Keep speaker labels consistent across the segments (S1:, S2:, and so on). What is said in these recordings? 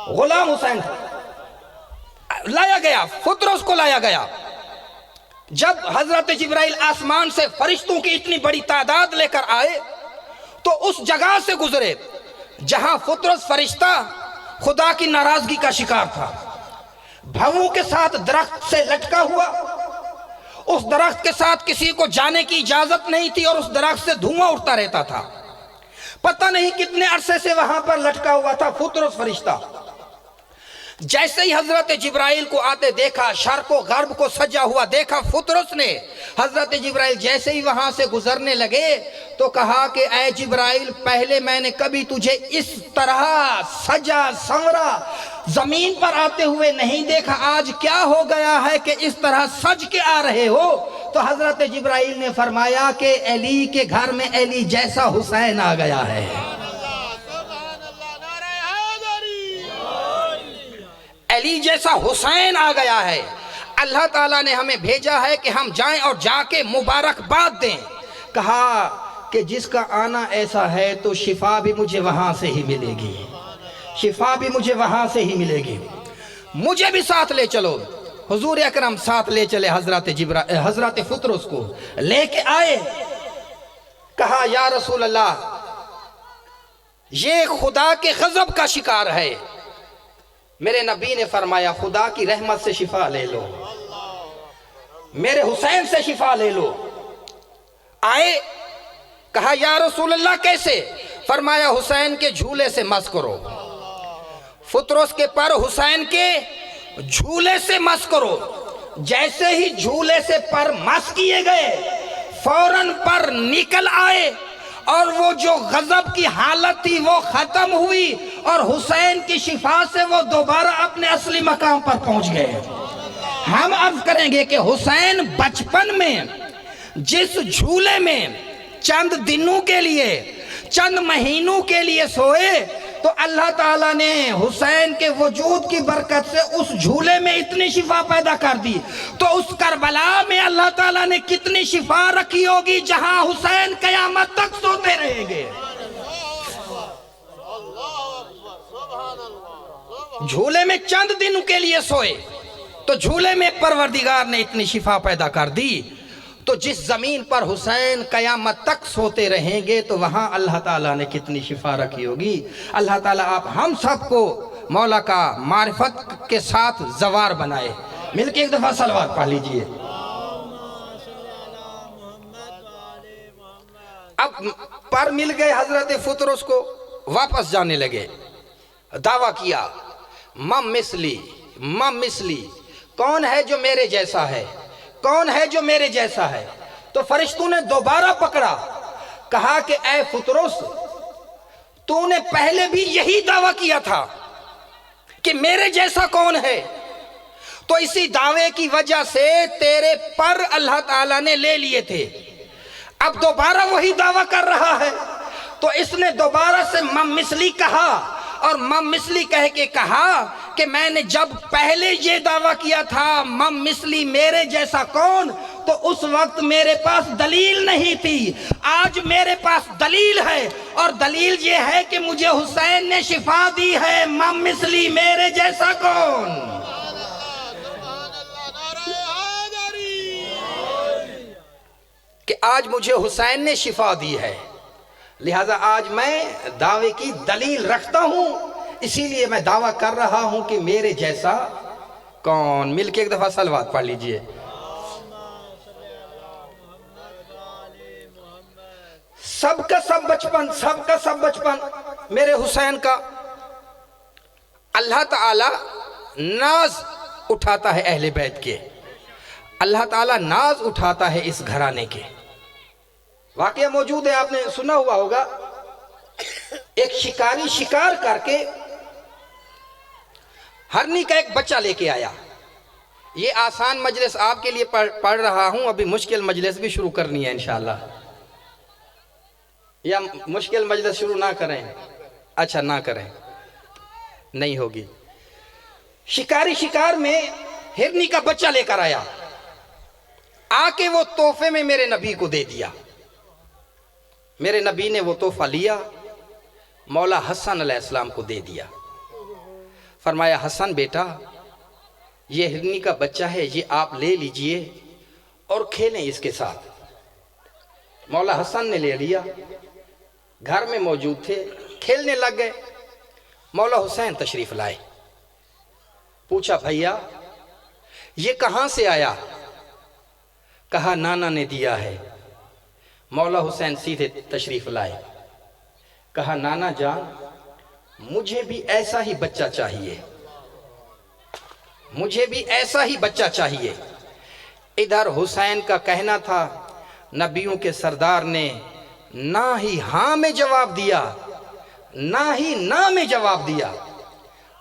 S1: غلام حسین تھا، لایا گیا، فطرس کو لایا گیا۔ جب حضرت جبرائیل آسمان سے فرشتوں کی اتنی بڑی تعداد لے کر آئے تو اس جگہ سے گزرے جہاں فطرس فرشتہ خدا کی ناراضگی کا شکار تھا، بھووں کے ساتھ درخت سے لٹکا ہوا، اس درخت کے ساتھ کسی کو جانے کی اجازت نہیں تھی اور اس درخت سے دھواں اٹھتا رہتا تھا، پتہ نہیں کتنے عرصے سے وہاں پر لٹکا ہوا تھا فطرس فرشتہ۔ جیسے ہی حضرت جبرائیل کو آتے دیکھا، شرق و غرب کو سجا ہوا دیکھا فطرس نے، حضرت جبرائیل جیسے ہی وہاں سے گزرنے لگے تو کہا کہ اے جبرائیل، پہلے میں نے کبھی تجھے اس طرح سجا سنورا زمین پر آتے ہوئے نہیں دیکھا، آج کیا ہو گیا ہے کہ اس طرح سج کے آ رہے ہو؟ تو حضرت جبرائیل نے فرمایا کہ علی کے گھر میں علی جیسا حسین آ گیا ہے۔ علی جیسا حسین آ گیا ہے۔ اللہ تعالیٰ نے ہمیں بھیجا ہے کہ ہم جائیں اور جا کے مبارکباد دیں۔ کہا کہ جس کا آنا ایسا ہے تو شفا بھی مجھے وہاں سے ہی ملے گی، شفا بھی مجھے وہاں سے ہی ملے گی، مجھے بھی ساتھ لے چلو۔ حضور اکرم ساتھ لے چلے حضرت فطرس کو لے کے آئے۔ کہا یا رسول اللہ، یہ خدا کے غضب کا شکار ہے۔ میرے نبی نے فرمایا خدا کی رحمت سے شفا لے لو، میرے حسین سے شفا لے لو۔ آئے، کہا یا رسول اللہ کیسے؟ فرمایا حسین کے جھولے سے مس کرو، فطرس کے پر حسین کے جھولے سے مس کرو۔ جیسے ہی جھولے سے پر مس کیے گئے فوراً پر نکل آئے اور وہ جو غضب کی حالت تھی وہ ختم ہوئی اور حسین کی شفا سے وہ دوبارہ اپنے اصلی مقام پر پہنچ گئے۔ ہم عرض کریں گے کہ حسین بچپن میں جس جھولے میں چند دنوں کے لیے، چند مہینوں کے لیے سوئے تو اللہ تعالیٰ نے حسین کے وجود کی برکت سے اس جھولے میں اتنی شفا پیدا کر دی، تو اس کربلا میں اللہ تعالیٰ نے کتنی شفا رکھی ہوگی جہاں حسین قیامت تک سوتے رہیں گے۔ جھولے میں چند دنوں کے لیے سوئے تو جھولے میں پروردگار نے اتنی شفا پیدا کر دی، تو جس زمین پر حسین قیامت تک سوتے رہیں گے تو وہاں اللہ تعالیٰ نے کتنی شفا رکھی ہوگی۔ اللہ تعالیٰ آپ ہم سب کو مولا کا معرفت کے ساتھ زوار بنائے۔ مل کے ایک دفعہ صلوات پڑھ لیجئے۔ اب پر مل گئے حضرت فطرس کو، واپس جانے لگے، دعویٰ کیا مم مثلی، کون ہے جو میرے جیسا ہے، کون ہے جو میرے جیسا ہے؟ تو فرشتوں نے دوبارہ پکڑا، کہا کہ اے فطرس، تو نے پہلے بھی یہی دعویٰ کیا تھا کہ میرے جیسا کون ہے، تو اسی دعوے کی وجہ سے تیرے پر اللہ تعالیٰ نے لے لیے تھے، اب دوبارہ وہی دعویٰ کر رہا ہے۔ تو اس نے دوبارہ سے مم مثلی کہا، اور مم مثلی کہہ کے کہا کہ میں نے جب پہلے یہ دعویٰ کیا تھا مم مثلی میرے جیسا کون، تو اس وقت میرے پاس دلیل نہیں تھی، آج میرے پاس دلیل ہے، اور دلیل یہ ہے کہ مجھے حسین نے شفا دی ہے، مم مثلی میرے جیسا کون۔ کہ آج مجھے حسین نے شفا دی ہے، لہذا آج میں دعوے کی دلیل رکھتا ہوں، اسی لیے میں دعویٰ کر رہا ہوں کہ میرے جیسا کون۔ مل کے ایک دفعہ صلوات پڑھ لیجئے۔ سب کا سب بچپن میرے حسین کا اللہ تعالی ناز اٹھاتا ہے اہل بیت کے، اللہ تعالی ناز اٹھاتا ہے اس گھرانے کے۔ واقعہ موجود ہے، آپ نے سنا ہوا ہوگا، ایک شکاری شکار کر کے ہرنی کا ایک بچہ لے کے آیا۔ یہ آسان مجلس آپ کے لیے پڑھ رہا ہوں، ابھی مشکل مجلس بھی شروع کرنی ہے انشاءاللہ، یا مشکل مجلس شروع نہ کریں؟ اچھا نہ کریں، نہیں ہوگی۔ شکاری شکار میں ہرنی کا بچہ لے کر آیا، آ کے وہ تحفے میں میرے نبی کو دے دیا۔ میرے نبی نے وہ تحفہ لیا، مولا حسن علیہ السلام کو دے دیا۔ فرمایا حسن بیٹا یہ ہرنی کا بچہ ہے، یہ آپ لے لیجئے اور کھیلیں اس کے ساتھ۔ مولا حسن نے لے لیا، گھر میں موجود تھے، کھیلنے لگ گئے۔ مولا حسین تشریف لائے، پوچھا بھیا یہ کہاں سے آیا؟ کہا نانا نے دیا ہے۔ مولا حسین سیدھے تشریف لائے، کہا نانا جان مجھے بھی ایسا ہی بچہ چاہیے، مجھے بھی ایسا ہی بچہ چاہیے۔ ادھر حسین کا کہنا تھا نبیوں کے سردار نے نہ ہی ہاں میں جواب دیا نہ ہی نہ میں جواب دیا،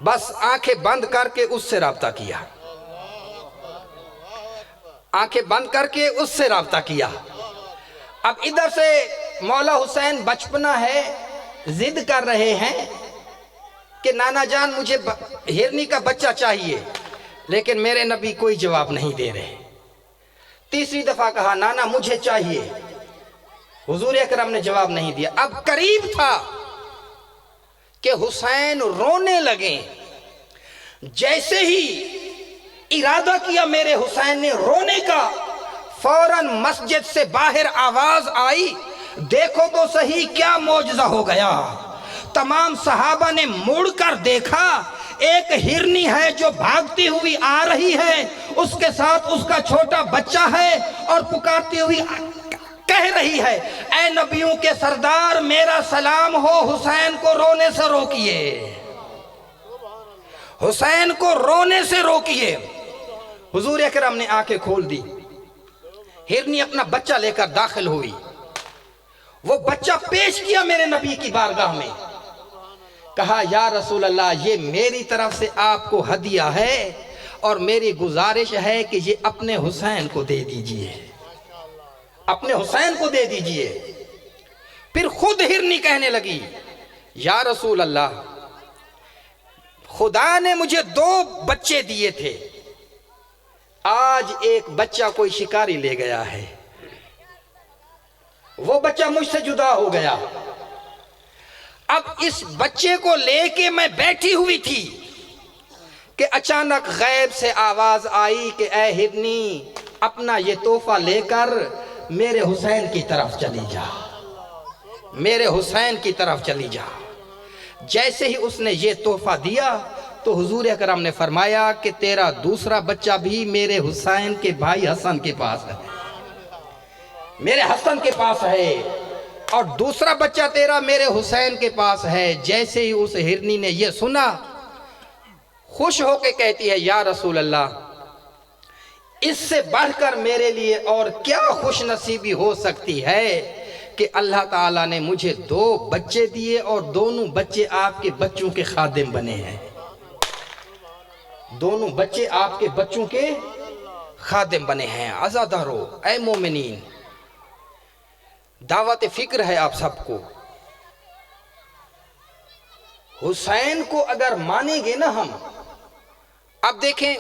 S1: بس آنکھیں بند کر کے اس سے رابطہ کیا، آنکھیں بند کر کے اس سے رابطہ کیا۔ اب ادھر سے مولا حسین بچپنا ہے، ضد کر رہے ہیں کہ نانا جان مجھے ہرنی کا بچہ چاہیے، لیکن میرے نبی کوئی جواب نہیں دے رہے۔ تیسری دفعہ کہا نانا مجھے چاہیے، حضور اکرم نے جواب نہیں دیا۔ اب قریب تھا کہ حسین رونے لگیں، جیسے ہی ارادہ کیا میرے حسین نے رونے کا، فوراً مسجد سے باہر آواز آئی، دیکھو تو صحیح کیا معجزہ ہو گیا۔ تمام صحابہ نے مڑ کر دیکھا، ایک ہرنی ہے جو بھاگتی ہوئی آ رہی ہے، اس کے ساتھ اس کا چھوٹا بچہ ہے اور پکارتی ہوئی کہہ رہی ہے اے نبیوں کے سردار میرا سلام ہو، حسین کو رونے سے روکیے، حسین کو رونے سے روکیے۔ حضور اکرم نے آنکھیں کھول دی، ہرنی اپنا بچہ لے کر داخل ہوئی، وہ بچہ پیش کیا میرے نبی کی بارگاہ میں، کہا یا رسول اللہ یہ میری طرف سے آپ کو ہدیہ ہے اور میری گزارش ہے کہ یہ اپنے حسین کو دے دیجئے، اپنے حسین کو دے دیجئے۔ پھر خود ہرنی کہنے لگی یا رسول اللہ خدا نے مجھے 2 بچے دیے تھے، آج ایک بچہ کوئی شکاری لے گیا ہے، وہ بچہ مجھ سے جدا ہو گیا، اب اس بچے کو لے کے میں بیٹھی ہوئی تھی کہ اچانک غیب سے آواز آئی کہ اے ہرنی اپنا یہ تحفہ لے کر میرے حسین کی طرف چلی جا، میرے حسین کی طرف چلی جا۔ جیسے ہی اس نے یہ تحفہ دیا تو حضور اکرم نے فرمایا کہ تیرا دوسرا بچہ بھی میرے حسین کے بھائی حسن کے پاس ہے، میرے حسن کے پاس ہے، اور دوسرا بچہ تیرا میرے حسین کے پاس ہے۔ جیسے ہی اس ہرنی نے یہ سنا خوش ہو کے کہتی ہے یا رسول اللہ اس سے بڑھ کر میرے لیے اور کیا خوش نصیبی ہو سکتی ہے کہ اللہ تعالیٰ نے مجھے 2 بچے دیے اور دونوں بچے آپ کے بچوں کے خادم بنے ہیں، دونوں بچے آپ کے بچوں کے خادم بنے ہیں۔ عزادارو اے مومنین، دعوت فکر ہے آپ سب کو، حسین کو اگر مانیں گے نا ہم، اب دیکھیں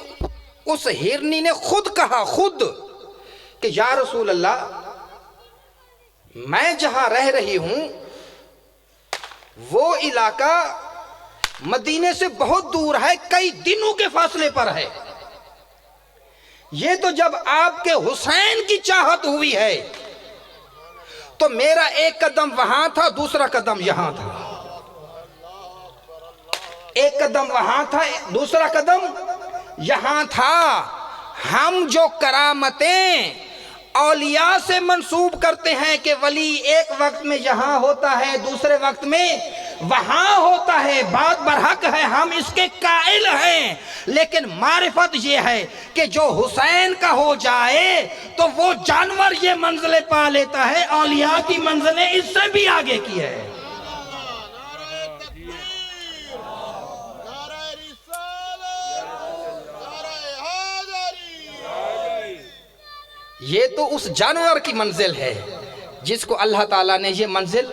S1: اس ہرنی نے خود کہا خود کہ یا رسول اللہ میں جہاں رہ رہی ہوں وہ علاقہ مدینے سے بہت دور ہے، کئی دنوں کے فاصلے پر ہے، یہ تو جب آپ کے حسین کی چاہت ہوئی ہے تو میرا ایک قدم وہاں تھا دوسرا قدم یہاں تھا، ایک قدم وہاں تھا دوسرا قدم یہاں تھا۔ ہم جو کرامتیں اولیاء سے منسوب کرتے ہیں کہ ولی ایک وقت میں یہاں ہوتا ہے دوسرے وقت میں وہاں ہوتا ہے، بات برحق ہے، ہم اس کے قائل ہیں، لیکن معرفت یہ ہے کہ جو حسین کا ہو جائے تو وہ جانور یہ منزلیں پا لیتا ہے، اولیاء کی منزلیں اس سے بھی آگے کی ہے۔ یہ تو اس جانور کی منزل ہے جس کو اللہ تعالیٰ نے یہ منزل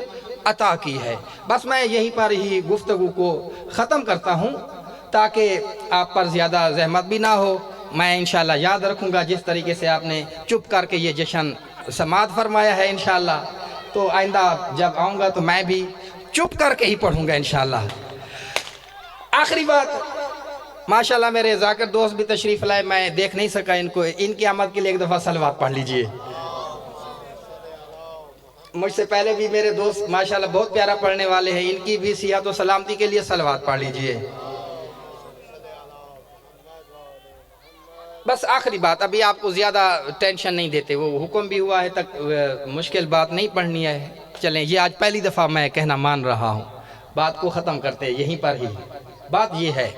S1: عطا کی ہے۔ بس میں یہیں پر ہی گفتگو کو ختم کرتا ہوں تاکہ آپ پر زیادہ زحمت بھی نہ ہو۔ میں انشاءاللہ یاد رکھوں گا جس طریقے سے آپ نے چپ کر کے یہ جشن سماعت فرمایا ہے، انشاءاللہ تو آئندہ جب آؤں گا تو میں بھی چپ کر کے ہی پڑھوں گا انشاءاللہ۔ آخری بات ماشاءاللہ میرے ذاکر دوست بھی تشریف لائے، میں دیکھ نہیں سکا ان کو، ان کی آمد کے لیے ایک دفعہ صلوات پڑھ لیجئے۔ مجھ سے پہلے بھی میرے دوست ماشاءاللہ بہت پیارا پڑھنے والے ہیں، ان کی بھی صحت و سلامتی کے لیے صلوات پڑھ لیجئے۔ بس آخری بات، ابھی آپ کو زیادہ ٹینشن نہیں دیتے، وہ حکم بھی ہوا ہے تک مشکل بات نہیں پڑھنی ہے۔ چلیں، یہ آج پہلی دفعہ میں کہنا مان رہا ہوں، بات کو ختم کرتے یہیں پر ہی۔ بات یہ ہے،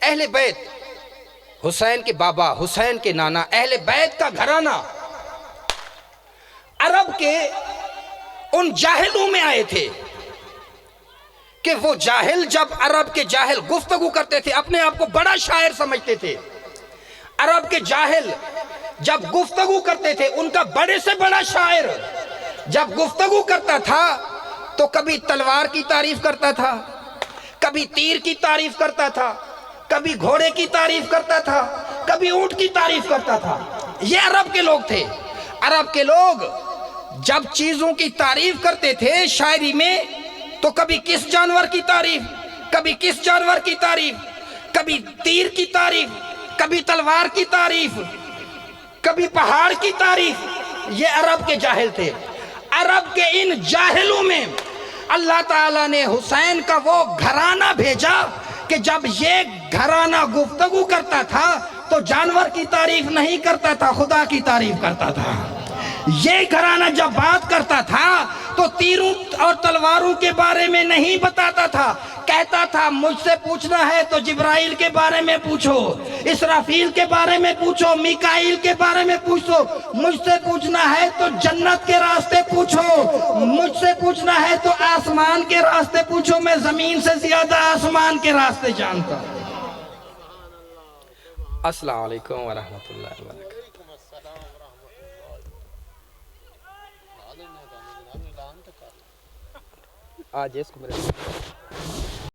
S1: اہل بیت، حسین کے بابا، حسین کے نانا، اہل بیت کا گھرانہ عرب کے ان جاہلوں میں آئے تھے کہ وہ جاہل، جب عرب کے جاہل گفتگو کرتے تھے اپنے آپ کو بڑا شاعر سمجھتے تھے۔ عرب کے جاہل جب گفتگو کرتے تھے، ان کا بڑے سے بڑا شاعر جب گفتگو کرتا تھا تو کبھی تلوار کی تعریف کرتا تھا، کبھی تیر کی تعریف کرتا تھا، کبھی گھوڑے کی تعریف کرتا تھا، کبھی اونٹ کی تعریف کرتا تھا۔ یہ عرب کے لوگ تھے۔ عرب کے لوگ جب چیزوں کی تعریف کرتے تھے شاعری میں تو کبھی کس جانور کی تعریف، کبھی کس جانور کی تعریف، کبھی تیر کی تعریف، کبھی تلوار کی تعریف، کبھی پہاڑ کی تعریف۔ یہ عرب کے جاہل تھے۔ عرب کے ان جاہلوں میں اللہ تعالیٰ نے حسین کا وہ گھرانہ بھیجا کہ جب یہ گھرانہ گفتگو کرتا تھا تو جانور کی تعریف نہیں کرتا تھا، خدا کی تعریف کرتا تھا۔ یہ گھرانہ جب بات کرتا تھا تو تیروں اور تلواروں کے بارے میں نہیں بتاتا تھا، کہتا تھا مجھ سے پوچھنا ہے تو جبرائیل کے بارے میں پوچھو، اسرافیل کے بارے میں پوچھو، میکائیل کے بارے میں پوچھو، مجھ سے پوچھنا ہے تو جنت کے راستے پوچھو، مجھ سے پوچھنا ہے تو آسمان کے راستے پوچھو، میں زمین سے زیادہ آسمان کے راستے جانتا ہوں۔ السلام علیکم ورحمۃ اللہ وبرکاتہ۔ آج اس کو میرے